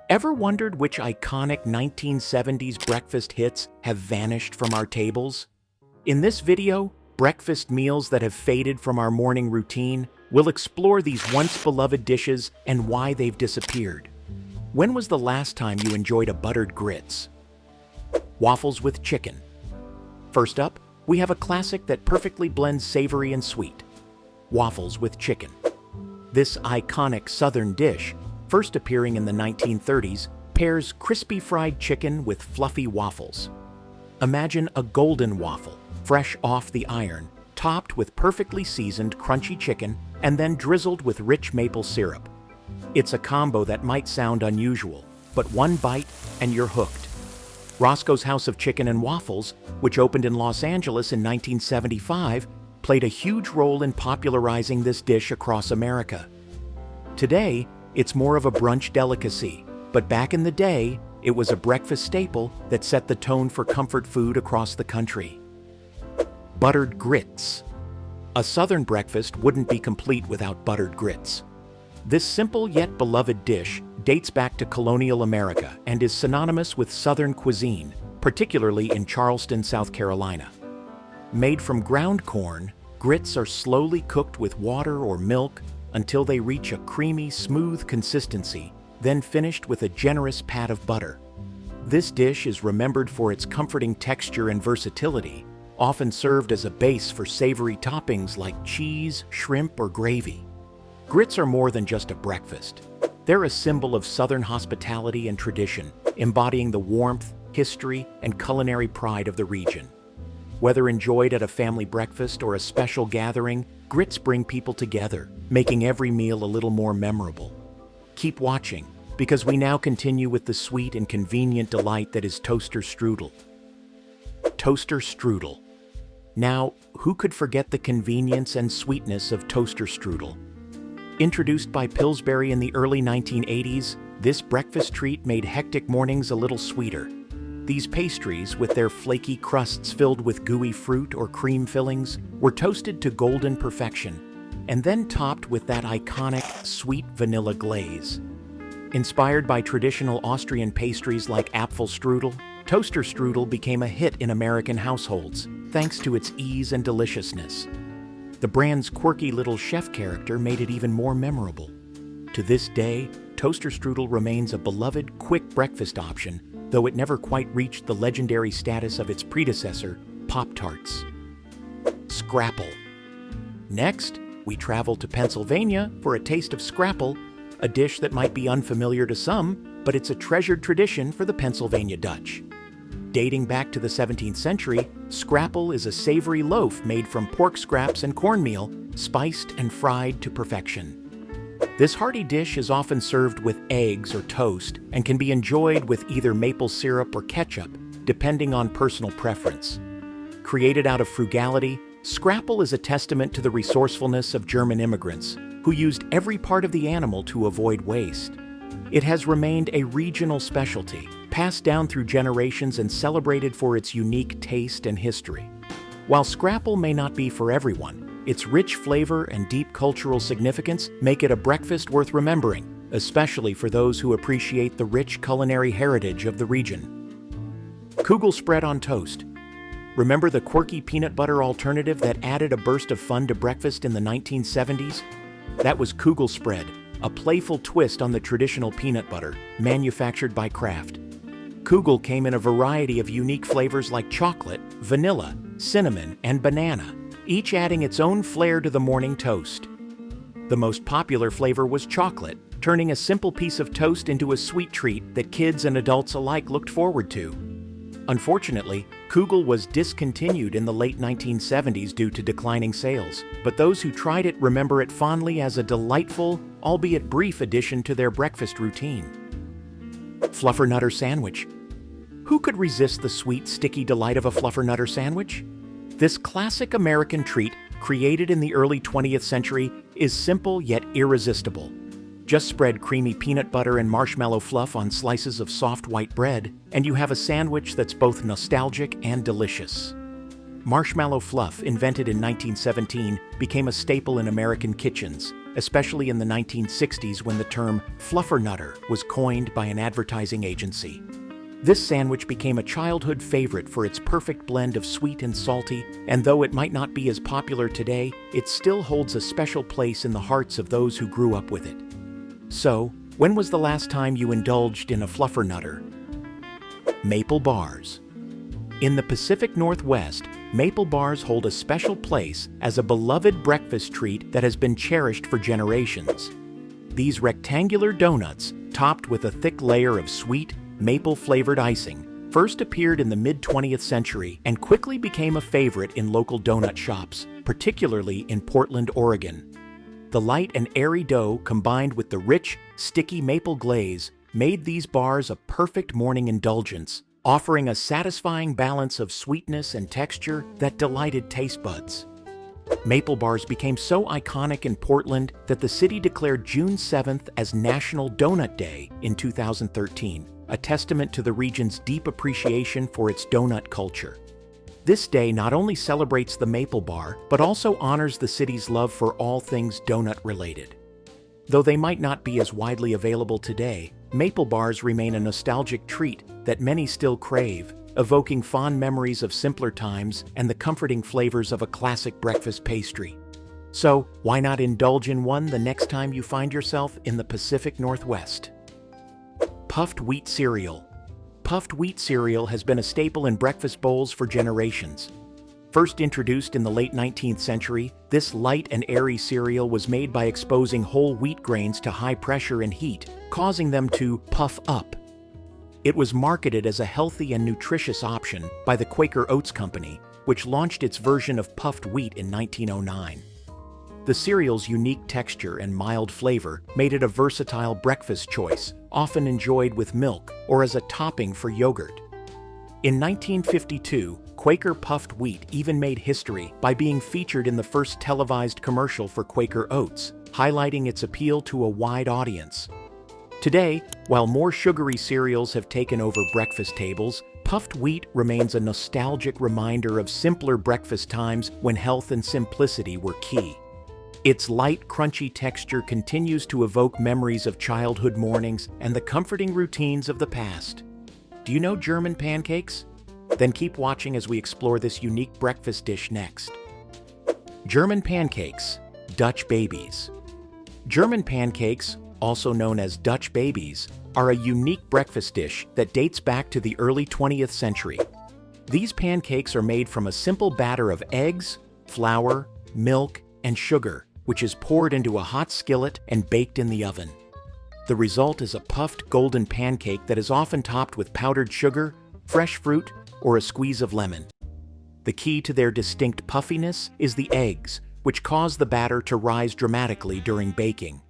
Ever wondered which iconic 1970s breakfast hits have vanished from our tables? In this video, breakfast meals that have faded from our morning routine, we'll explore these once-beloved dishes and why they've disappeared. When was the last time you enjoyed a buttered grits? Waffles with chicken. First up, we have a classic that perfectly blends savory and sweet. Waffles with chicken. This iconic Southern dish, first appearing in the 1930s, pairs crispy fried chicken with fluffy waffles. Imagine a golden waffle, fresh off the iron, topped with perfectly seasoned crunchy chicken and then drizzled with rich maple syrup. It's a combo that might sound unusual, but one bite and you're hooked. Roscoe's House of Chicken and Waffles, which opened in Los Angeles in 1975, played a huge role in popularizing this dish across America. Today, it's more of a brunch delicacy, but back in the day, it was a breakfast staple that set the tone for comfort food across the country. Buttered grits. A Southern breakfast wouldn't be complete without buttered grits. This simple yet beloved dish dates back to colonial America and is synonymous with Southern cuisine, particularly in Charleston, South Carolina. Made from ground corn, grits are slowly cooked with water or milk until they reach a creamy, smooth consistency, then finished with a generous pat of butter. This dish is remembered for its comforting texture and versatility, often served as a base for savory toppings like cheese, shrimp, or gravy. Grits are more than just a breakfast. They're a symbol of Southern hospitality and tradition, embodying the warmth, history, and culinary pride of the region. Whether enjoyed at a family breakfast or a special gathering, grits bring people together, making every meal a little more memorable. Keep watching, because we now continue with the sweet and convenient delight that is toaster strudel. Toaster strudel. Now, who could forget the convenience and sweetness of toaster strudel? Introduced by Pillsbury in the early 1980s, this breakfast treat made hectic mornings a little sweeter. These pastries, with their flaky crusts filled with gooey fruit or cream fillings, were toasted to golden perfection, and then topped with that iconic sweet vanilla glaze. Inspired by traditional Austrian pastries like Apfelstrudel, toaster strudel became a hit in American households, thanks to its ease and deliciousness. The brand's quirky little chef character made it even more memorable. To this day, toaster strudel remains a beloved, quick breakfast option, though it never quite reached the legendary status of its predecessor, Pop-Tarts. Scrapple. Next, we travel to Pennsylvania for a taste of Scrapple, a dish that might be unfamiliar to some, but it's a treasured tradition for the Pennsylvania Dutch. Dating back to the 17th century, Scrapple is a savory loaf made from pork scraps and cornmeal, spiced and fried to perfection. This hearty dish is often served with eggs or toast and can be enjoyed with either maple syrup or ketchup, depending on personal preference. Created out of frugality, Scrapple is a testament to the resourcefulness of German immigrants, who used every part of the animal to avoid waste. It has remained a regional specialty, passed down through generations and celebrated for its unique taste and history. While Scrapple may not be for everyone, its rich flavor and deep cultural significance make it a breakfast worth remembering, especially for those who appreciate the rich culinary heritage of the region. Kugel spread on toast. Remember the quirky peanut butter alternative that added a burst of fun to breakfast in the 1970s? That was Kugel spread, a playful twist on the traditional peanut butter, manufactured by Kraft. Kugel came in a variety of unique flavors like chocolate, vanilla, cinnamon, and banana, each adding its own flair to the morning toast. The most popular flavor was chocolate, turning a simple piece of toast into a sweet treat that kids and adults alike looked forward to. Unfortunately, Kugel was discontinued in the late 1970s due to declining sales, but those who tried it remember it fondly as a delightful, albeit brief addition to their breakfast routine. Fluffernutter sandwich. Who could resist the sweet, sticky delight of a fluffernutter sandwich? This classic American treat, created in the early 20th century, is simple yet irresistible. Just spread creamy peanut butter and marshmallow fluff on slices of soft white bread, and you have a sandwich that's both nostalgic and delicious. Marshmallow fluff, invented in 1917, became a staple in American kitchens, especially in the 1960s when the term fluffernutter was coined by an advertising agency. This sandwich became a childhood favorite for its perfect blend of sweet and salty, and though it might not be as popular today, it still holds a special place in the hearts of those who grew up with it. So, when was the last time you indulged in a fluffernutter? Maple bars. In the Pacific Northwest, maple bars hold a special place as a beloved breakfast treat that has been cherished for generations. These rectangular donuts, topped with a thick layer of sweet, maple-flavored icing, first appeared in the mid-20th century and quickly became a favorite in local donut shops, particularly in Portland, Oregon. The light and airy dough combined with the rich, sticky maple glaze made these bars a perfect morning indulgence, offering a satisfying balance of sweetness and texture that delighted taste buds. Maple bars became so iconic in Portland that the city declared June 7th as National Donut Day in 2013, a testament to the region's deep appreciation for its donut culture. This day not only celebrates the maple bar, but also honors the city's love for all things donut-related. Though they might not be as widely available today, maple bars remain a nostalgic treat that many still crave, evoking fond memories of simpler times and the comforting flavors of a classic breakfast pastry. So, why not indulge in one the next time you find yourself in the Pacific Northwest? Puffed wheat cereal. Puffed wheat cereal has been a staple in breakfast bowls for generations. First introduced in the late 19th century, this light and airy cereal was made by exposing whole wheat grains to high pressure and heat, causing them to puff up. It was marketed as a healthy and nutritious option by the Quaker Oats Company, which launched its version of puffed wheat in 1909. The cereal's unique texture and mild flavor made it a versatile breakfast choice, often enjoyed with milk or as a topping for yogurt. In 1952, Quaker puffed wheat even made history by being featured in the first televised commercial for Quaker Oats, highlighting its appeal to a wide audience. Today, while more sugary cereals have taken over breakfast tables, puffed wheat remains a nostalgic reminder of simpler breakfast times when health and simplicity were key. Its light, crunchy texture continues to evoke memories of childhood mornings and the comforting routines of the past. Do you know German pancakes? Then keep watching as we explore this unique breakfast dish next. German pancakes, Dutch babies. German pancakes, also known as Dutch babies, are a unique breakfast dish that dates back to the early 20th century. These pancakes are made from a simple batter of eggs, flour, milk, and sugar, which is poured into a hot skillet and baked in the oven. The result is a puffed golden pancake that is often topped with powdered sugar, fresh fruit, or a squeeze of lemon. The key to their distinct puffiness is the eggs, which cause the batter to rise dramatically during baking.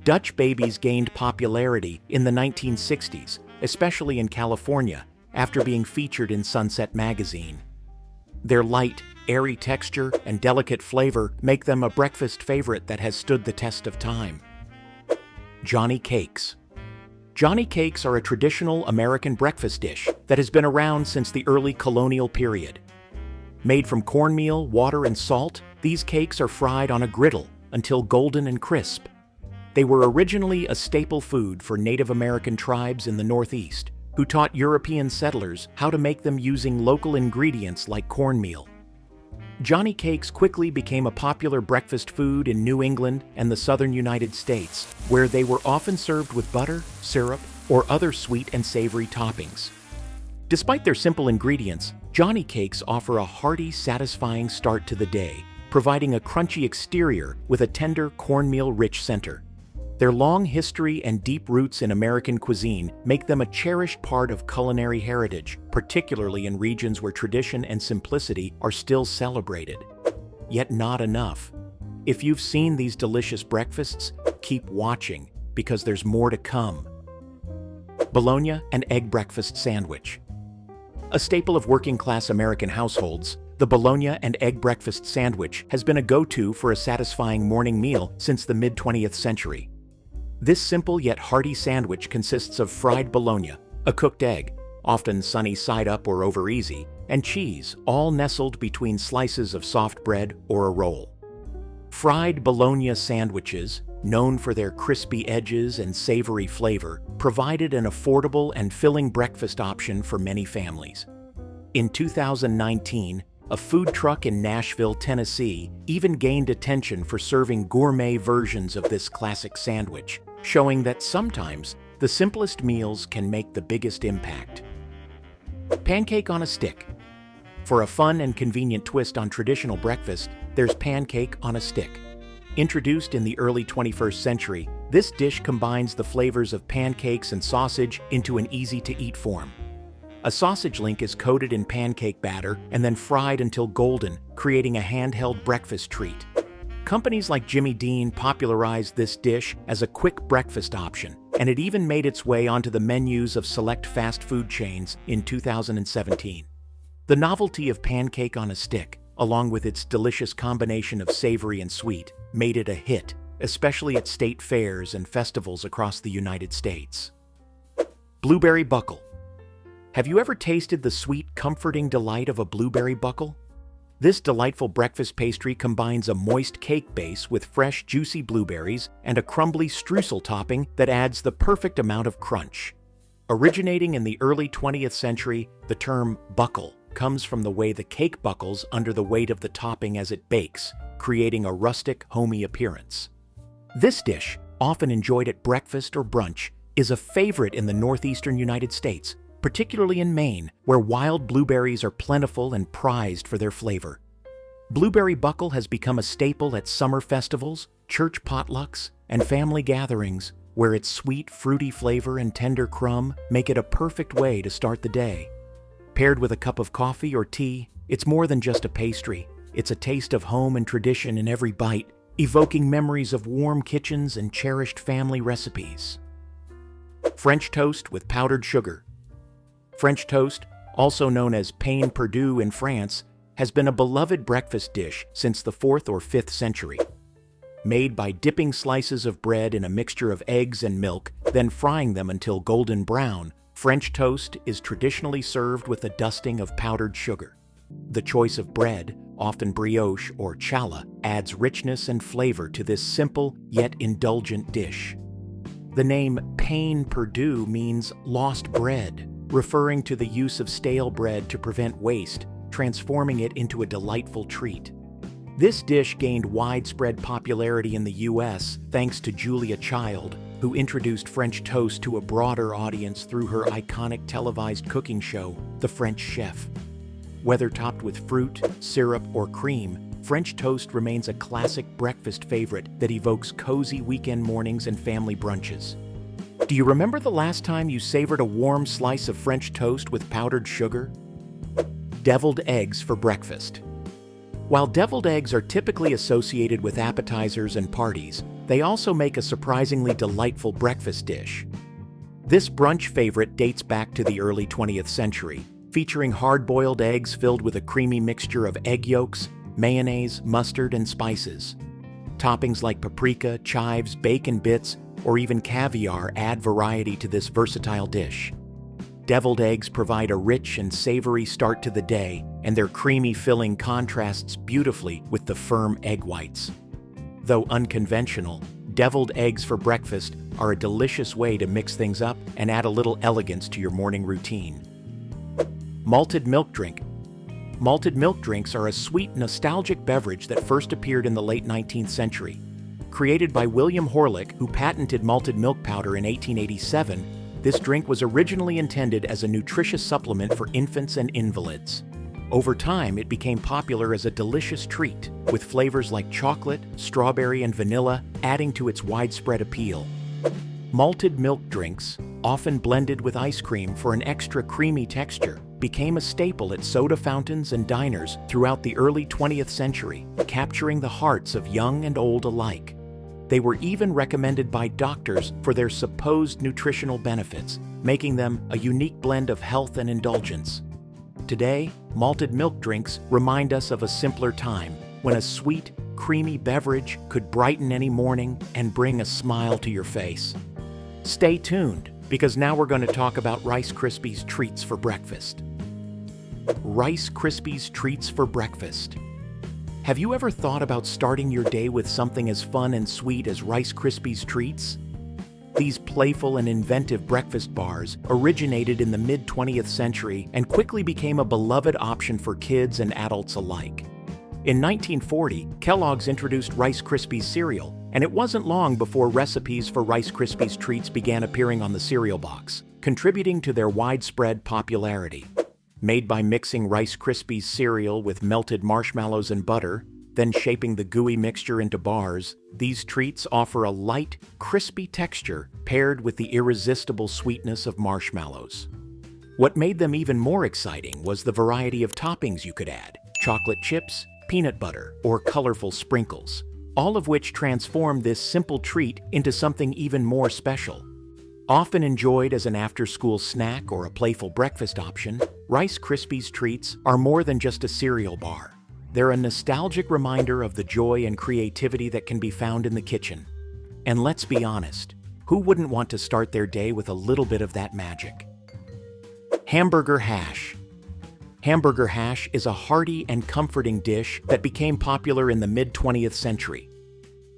Dutch babies gained popularity in the 1960s, especially in California, after being featured in Sunset magazine. Their light, airy texture and delicate flavor make them a breakfast favorite that has stood the test of time. Johnny cakes. Johnny cakes are a traditional American breakfast dish that has been around since the early colonial period. Made from cornmeal, water, and salt, these cakes are fried on a griddle until golden and crisp. They were originally a staple food for Native American tribes in the Northeast, who taught European settlers how to make them using local ingredients like cornmeal. Johnny cakes quickly became a popular breakfast food in New England and the southern United States, where they were often served with butter, syrup, or other sweet and savory toppings. Despite their simple ingredients, Johnny cakes offer a hearty, satisfying start to the day, providing a crunchy exterior with a tender cornmeal-rich center. Their long history and deep roots in American cuisine make them a cherished part of culinary heritage, particularly in regions where tradition and simplicity are still celebrated. Yet not enough. If you've seen these delicious breakfasts, keep watching, because there's more to come. Bologna and egg breakfast sandwich. A staple of working-class American households, the Bologna and egg breakfast sandwich has been a go-to for a satisfying morning meal since the mid-20th century. This simple yet hearty sandwich consists of fried bologna, a cooked egg, often sunny side up or over easy, and cheese, all nestled between slices of soft bread or a roll. Fried Bologna sandwiches, known for their crispy edges and savory flavor, provided an affordable and filling breakfast option for many families. In 2019, a food truck in Nashville, Tennessee, even gained attention for serving gourmet versions of this classic sandwich, showing that sometimes the simplest meals can make the biggest impact. Pancake on a stick. For a fun and convenient twist on traditional breakfast, there's pancake on a stick. Introduced in the early 21st century, this dish combines the flavors of pancakes and sausage into an easy-to-eat form. A sausage link is coated in pancake batter and then fried until golden, creating a handheld breakfast treat. Companies like Jimmy Dean popularized this dish as a quick breakfast option, and it even made its way onto the menus of select fast food chains in 2017. The novelty of pancake on a stick, along with its delicious combination of savory and sweet, made it a hit, especially at state fairs and festivals across the United States. Blueberry buckle. Have you ever tasted the sweet, comforting delight of a blueberry buckle? This delightful breakfast pastry combines a moist cake base with fresh, juicy blueberries and a crumbly streusel topping that adds the perfect amount of crunch. Originating in the early 20th century, the term buckle comes from the way the cake buckles under the weight of the topping as it bakes, creating a rustic, homey appearance. This dish, often enjoyed at breakfast or brunch, is a favorite in the northeastern United States, particularly in Maine, where wild blueberries are plentiful and prized for their flavor. Blueberry buckle has become a staple at summer festivals, church potlucks, and family gatherings, where its sweet, fruity flavor and tender crumb make it a perfect way to start the day. Paired with a cup of coffee or tea, it's more than just a pastry. It's a taste of home and tradition in every bite, evoking memories of warm kitchens and cherished family recipes. French toast with powdered sugar. French toast, also known as pain perdu in France, has been a beloved breakfast dish since the 4th or 5th century. Made by dipping slices of bread in a mixture of eggs and milk, then frying them until golden brown, French toast is traditionally served with a dusting of powdered sugar. The choice of bread, often brioche or challah, adds richness and flavor to this simple yet indulgent dish. The name pain perdu means lost bread, referring to the use of stale bread to prevent waste, transforming it into a delightful treat. This dish gained widespread popularity in the U.S. thanks to Julia Child, who introduced French toast to a broader audience through her iconic televised cooking show, The French Chef. Whether topped with fruit, syrup, or cream, French toast remains a classic breakfast favorite that evokes cozy weekend mornings and family brunches. Do you remember the last time you savored a warm slice of French toast with powdered sugar? Deviled eggs for breakfast. While deviled eggs are typically associated with appetizers and parties, they also make a surprisingly delightful breakfast dish. This brunch favorite dates back to the early 20th century, featuring hard-boiled eggs filled with a creamy mixture of egg yolks, mayonnaise, mustard, and spices. Toppings like paprika, chives, bacon bits, or even caviar add variety to this versatile dish. Deviled eggs provide a rich and savory start to the day, and their creamy filling contrasts beautifully with the firm egg whites. Though unconventional, deviled eggs for breakfast are a delicious way to mix things up and add a little elegance to your morning routine. Malted milk drink. Malted milk drinks are a sweet, nostalgic beverage that first appeared in the late 19th century. Created by William Horlick, who patented malted milk powder in 1887, this drink was originally intended as a nutritious supplement for infants and invalids. Over time, it became popular as a delicious treat, with flavors like chocolate, strawberry, and vanilla adding to its widespread appeal. Malted milk drinks, often blended with ice cream for an extra creamy texture, became a staple at soda fountains and diners throughout the early 20th century, capturing the hearts of young and old alike. They were even recommended by doctors for their supposed nutritional benefits, making them a unique blend of health and indulgence. Today, malted milk drinks remind us of a simpler time, when a sweet, creamy beverage could brighten any morning and bring a smile to your face. Stay tuned, because now we're going to talk about Rice Krispies treats for breakfast. Rice Krispies treats for breakfast. Have you ever thought about starting your day with something as fun and sweet as Rice Krispies treats? These playful and inventive breakfast bars originated in the mid-20th century and quickly became a beloved option for kids and adults alike. In 1940, Kellogg's introduced Rice Krispies cereal, and it wasn't long before recipes for Rice Krispies treats began appearing on the cereal box, contributing to their widespread popularity. Made by mixing Rice Krispies cereal with melted marshmallows and butter, then shaping the gooey mixture into bars, these treats offer a light, crispy texture paired with the irresistible sweetness of marshmallows. What made them even more exciting was the variety of toppings you could add: chocolate chips, peanut butter, or colorful sprinkles, all of which transformed this simple treat into something even more special. Often enjoyed as an after-school snack or a playful breakfast option, Rice Krispies treats are more than just a cereal bar. They're a nostalgic reminder of the joy and creativity that can be found in the kitchen. And let's be honest, who wouldn't want to start their day with a little bit of that magic? Hamburger Hash. Hamburger Hash is a hearty and comforting dish that became popular in the mid-20th century.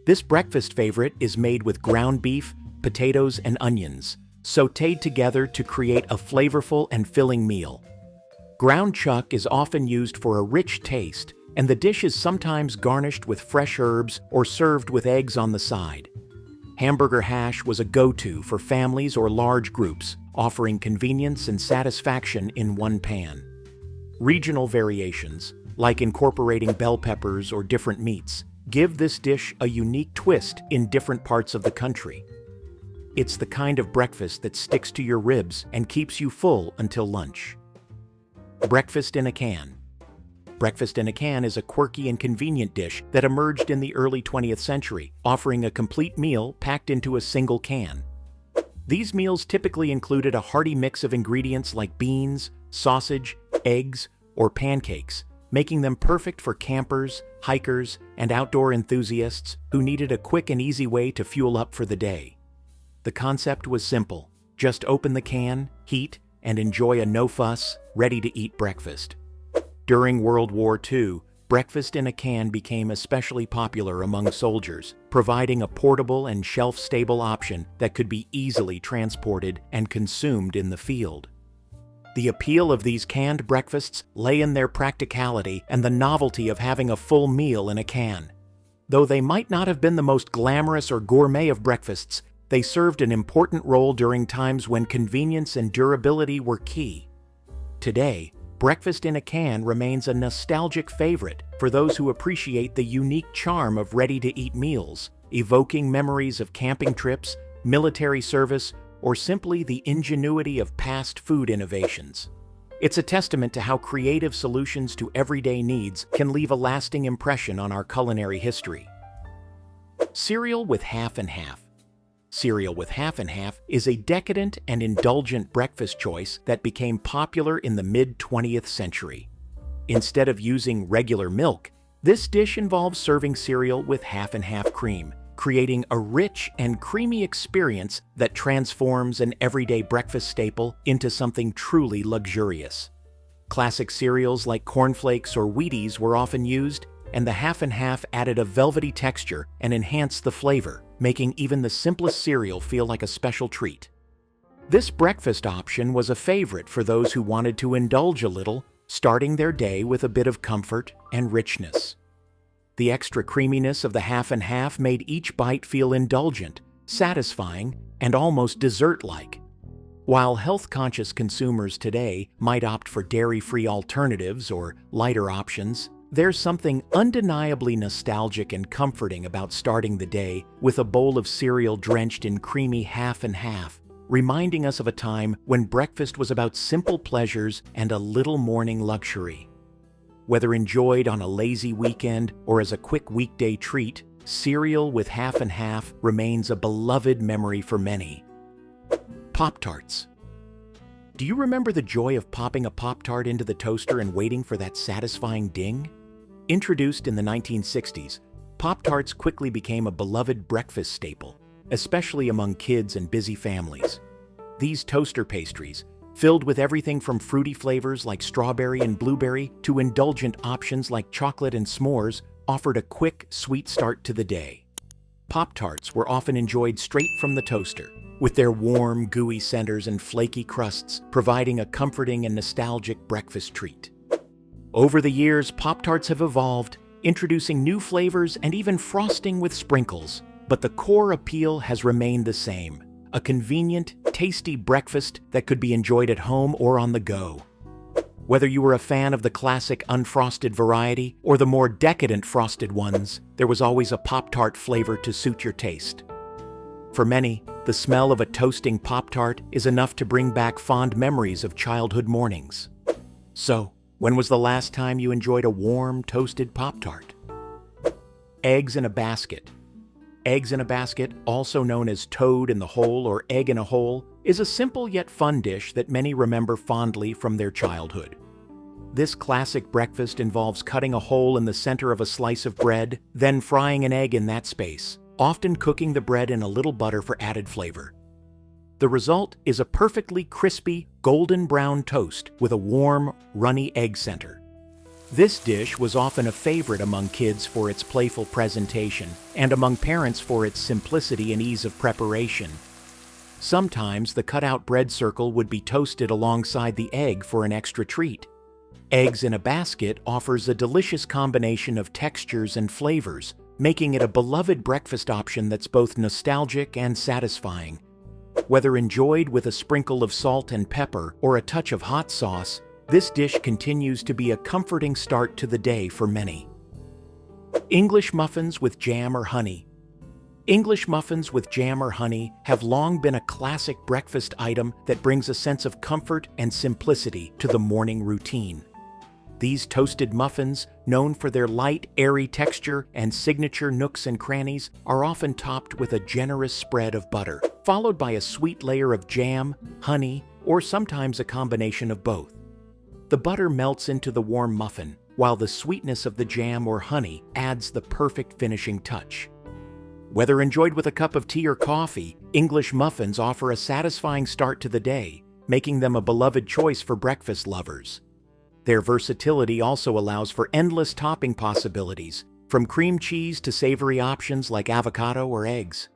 This breakfast favorite is made with ground beef, potatoes, and onions, sautéed together to create a flavorful and filling meal. Ground chuck is often used for a rich taste, and the dish is sometimes garnished with fresh herbs or served with eggs on the side. Hamburger Hash was a go-to for families or large groups, offering convenience and satisfaction in one pan. Regional variations, like incorporating bell peppers or different meats, give this dish a unique twist in different parts of the country. It's the kind of breakfast that sticks to your ribs and keeps you full until lunch. Breakfast in a can. Breakfast in a can is a quirky and convenient dish that emerged in the early 20th century, offering a complete meal packed into a single can. These meals typically included a hearty mix of ingredients like beans, sausage, eggs, or pancakes, making them perfect for campers, hikers, and outdoor enthusiasts who needed a quick and easy way to fuel up for the day. The concept was simple: just open the can, heat, and enjoy a no-fuss, ready-to-eat breakfast. During World War II, breakfast in a can became especially popular among soldiers, providing a portable and shelf-stable option that could be easily transported and consumed in the field. The appeal of these canned breakfasts lay in their practicality and the novelty of having a full meal in a can. Though they might not have been the most glamorous or gourmet of breakfasts, they served an important role during times when convenience and durability were key. Today, breakfast in a can remains a nostalgic favorite for those who appreciate the unique charm of ready-to-eat meals, evoking memories of camping trips, military service, or simply the ingenuity of past food innovations. It's a testament to how creative solutions to everyday needs can leave a lasting impression on our culinary history. Cereal with half and half. Cereal with half and half is a decadent and indulgent breakfast choice that became popular in the mid-20th century. Instead of using regular milk, this dish involves serving cereal with half and half cream, creating a rich and creamy experience that transforms an everyday breakfast staple into something truly luxurious. Classic cereals like cornflakes or Wheaties were often used, and the half and half added a velvety texture and enhanced the flavor, making even the simplest cereal feel like a special treat. This breakfast option was a favorite for those who wanted to indulge a little, starting their day with a bit of comfort and richness. The extra creaminess of the half and half made each bite feel indulgent, satisfying, and almost dessert-like. While health-conscious consumers today might opt for dairy-free alternatives or lighter options, there's something undeniably nostalgic and comforting about starting the day with a bowl of cereal drenched in creamy half and half, reminding us of a time when breakfast was about simple pleasures and a little morning luxury. Whether enjoyed on a lazy weekend or as a quick weekday treat, cereal with half and half remains a beloved memory for many. Pop-Tarts. Do you remember the joy of popping a Pop-Tart into the toaster and waiting for that satisfying ding? Introduced in the 1960s, Pop-Tarts quickly became a beloved breakfast staple, especially among kids and busy families. These toaster pastries, filled with everything from fruity flavors like strawberry and blueberry to indulgent options like chocolate and s'mores, offered a quick, sweet start to the day. Pop-Tarts were often enjoyed straight from the toaster, with their warm, gooey centers and flaky crusts providing a comforting and nostalgic breakfast treat. Over the years, Pop-Tarts have evolved, introducing new flavors and even frosting with sprinkles, but the core appeal has remained the same: a convenient, tasty breakfast that could be enjoyed at home or on the go. Whether you were a fan of the classic unfrosted variety or the more decadent frosted ones, there was always a Pop-Tart flavor to suit your taste. For many, the smell of a toasting Pop-Tart is enough to bring back fond memories of childhood mornings. So, when was the last time you enjoyed a warm, toasted Pop-Tart? Eggs in a basket. Eggs in a basket, also known as toad in the hole or egg in a hole, is a simple yet fun dish that many remember fondly from their childhood. This classic breakfast involves cutting a hole in the center of a slice of bread, then frying an egg in that space, often cooking the bread in a little butter for added flavor. The result is a perfectly crispy, golden brown toast with a warm, runny egg center. This dish was often a favorite among kids for its playful presentation, and among parents for its simplicity and ease of preparation. Sometimes the cut-out bread circle would be toasted alongside the egg for an extra treat. Eggs in a basket offers a delicious combination of textures and flavors, making it a beloved breakfast option that's both nostalgic and satisfying. Whether enjoyed with a sprinkle of salt and pepper or a touch of hot sauce, this dish continues to be a comforting start to the day for many. English muffins with jam or honey. English muffins with jam or honey have long been a classic breakfast item that brings a sense of comfort and simplicity to the morning routine. These toasted muffins, known for their light, airy texture and signature nooks and crannies, are often topped with a generous spread of butter, followed by a sweet layer of jam, honey, or sometimes a combination of both. The butter melts into the warm muffin, while the sweetness of the jam or honey adds the perfect finishing touch. Whether enjoyed with a cup of tea or coffee, English muffins offer a satisfying start to the day, making them a beloved choice for breakfast lovers. Their versatility also allows for endless topping possibilities, from cream cheese to savory options like avocado or eggs.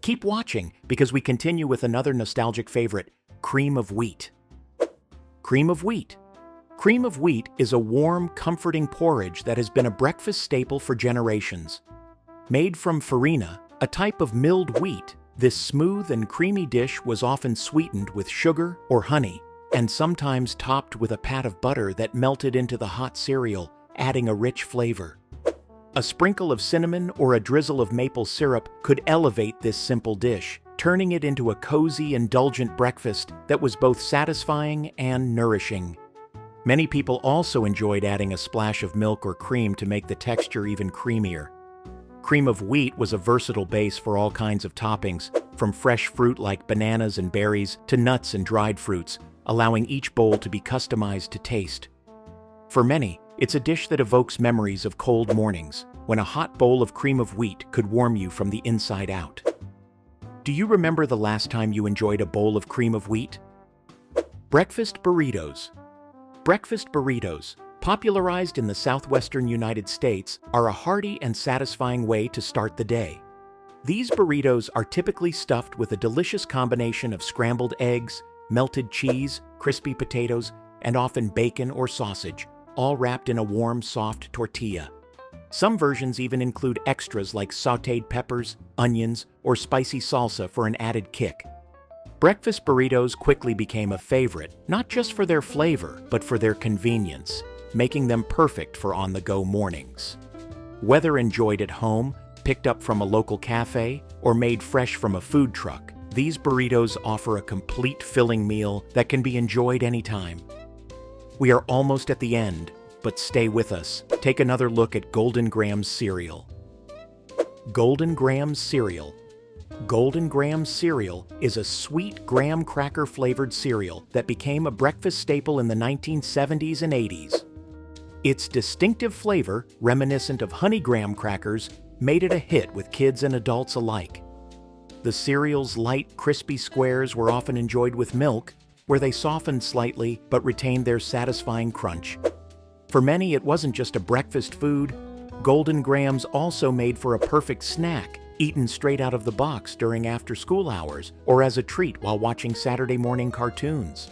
Keep watching, because we continue with another nostalgic favorite: cream of wheat. Cream of wheat. Cream of wheat is a warm, comforting porridge that has been a breakfast staple for generations. Made from farina, a type of milled wheat, this smooth and creamy dish was often sweetened with sugar or honey, and sometimes topped with a pat of butter that melted into the hot cereal, adding a rich flavor. A sprinkle of cinnamon or a drizzle of maple syrup could elevate this simple dish, turning it into a cozy, indulgent breakfast that was both satisfying and nourishing. Many people also enjoyed adding a splash of milk or cream to make the texture even creamier. Cream of wheat was a versatile base for all kinds of toppings, from fresh fruit like bananas and berries to nuts and dried fruits, allowing each bowl to be customized to taste. For many, it's a dish that evokes memories of cold mornings, when a hot bowl of cream of wheat could warm you from the inside out. Do you remember the last time you enjoyed a bowl of cream of wheat? Breakfast burritos. Breakfast burritos, popularized in the southwestern United States, are a hearty and satisfying way to start the day. These burritos are typically stuffed with a delicious combination of scrambled eggs, melted cheese, crispy potatoes, and often bacon or sausage, all wrapped in a warm, soft tortilla. Some versions even include extras like sautéed peppers, onions, or spicy salsa for an added kick. Breakfast burritos quickly became a favorite, not just for their flavor, but for their convenience, making them perfect for on-the-go mornings. Whether enjoyed at home, picked up from a local cafe, or made fresh from a food truck, these burritos offer a complete filling meal that can be enjoyed anytime. We are almost at the end, but stay with us. Take another look at Golden Grahams cereal. Golden Grahams cereal. Golden Grahams cereal is a sweet graham cracker-flavored cereal that became a breakfast staple in the 1970s and 80s. Its distinctive flavor, reminiscent of honey graham crackers, made it a hit with kids and adults alike. The cereal's light, crispy squares were often enjoyed with milk, where they softened slightly but retained their satisfying crunch. For many, it wasn't just a breakfast food, Golden Grahams also made for a perfect snack, eaten straight out of the box during after-school hours or as a treat while watching Saturday morning cartoons.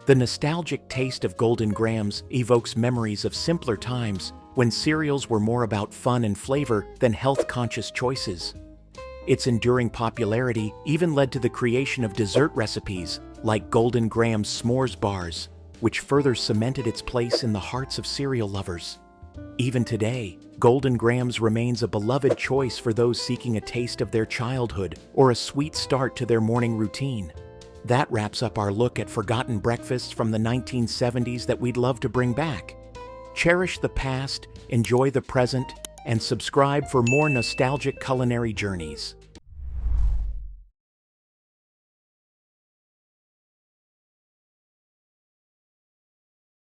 The nostalgic taste of Golden Grahams evokes memories of simpler times when cereals were more about fun and flavor than health-conscious choices. Its enduring popularity even led to the creation of dessert recipes like Golden Graham s'mores bars, which further cemented its place in the hearts of cereal lovers. Even today, Golden Grahams remains a beloved choice for those seeking a taste of their childhood or a sweet start to their morning routine. That wraps up our look at forgotten breakfasts from the 1970s that we'd love to bring back. Cherish the past, enjoy the present, and subscribe for more nostalgic culinary journeys.